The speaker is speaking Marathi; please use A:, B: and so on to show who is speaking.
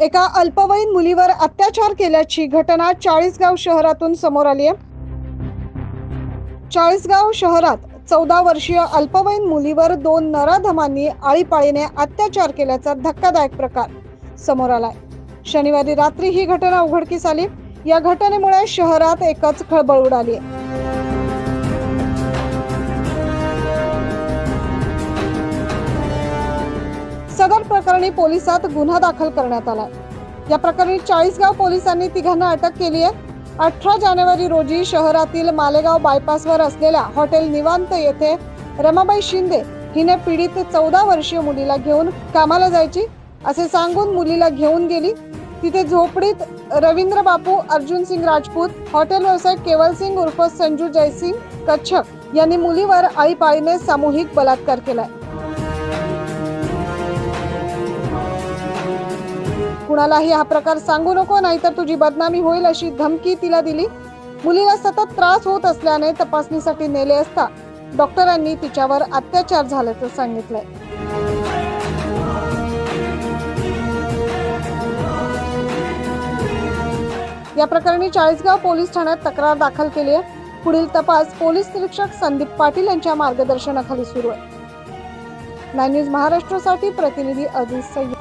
A: एका अल्पवयीन मुलीवर अत्याचार केल्याची घटना चाळीसगाव शहरातून समोर आली आहे। चाळीसगाव शहरात 14 वर्षीय अल्पवयीन मुलीवर 2 नराधमांनी आळीपाळीने अत्याचार केल्याचा धक्कादायक प्रकार समोर आलाय। शनिवारी रात्री ही घटना उघडकीस आली। या घटनेमुळे शहरात एकच खळबळ उडाली आहे। सदर प्रकरणी पोलिसात गुन्हा दाखल करण्यात आला। या प्रकरणी चाळीसगाव पोलिसांनी तिघांना अटक केली आहे। 18 जानेवारी रोजी शहरातील मालेगाव बायपासवर असलेल्या हॉटेल निवांत येथे रमाबाई शिंदे हिने पीडित 14 वर्षीय मुलीला घेऊन कामाला जायची असे सांगून मुलीला घेऊन गेली। तिथे झोपडीत रवींद्र बापू अर्जुन सिंग राजपूत, हॉटेल व्यावसायिक केवल सिंग उर्फ संजू जयसिंग कच्छप यांनी मुलीवर आळीपाळीने सामूहिक बलात्कार केलाय। कुणालाही हा प्रकार सांगू नको, नाहीतर तुझी बदनामी होईल अशी धमकी तिला दिली। मुलीला सतत त्रास होत असल्याने तपासणीसाठी नेले असता डॉक्टरांनी तिच्यावर अत्याचार झाल्याचं सांगितलंय। या प्रकरणी चाळीसगाव पोलीस ठाण्यात तक्रार दाखल केली आहे। पुढील तपास पोलीस निरीक्षक संदीप पाटील यांच्या मार्गदर्शनाखाली सुरू आहे। 9 न्यूज महाराष्ट्रासाठी प्रतिनिधी अजीज सय्यद।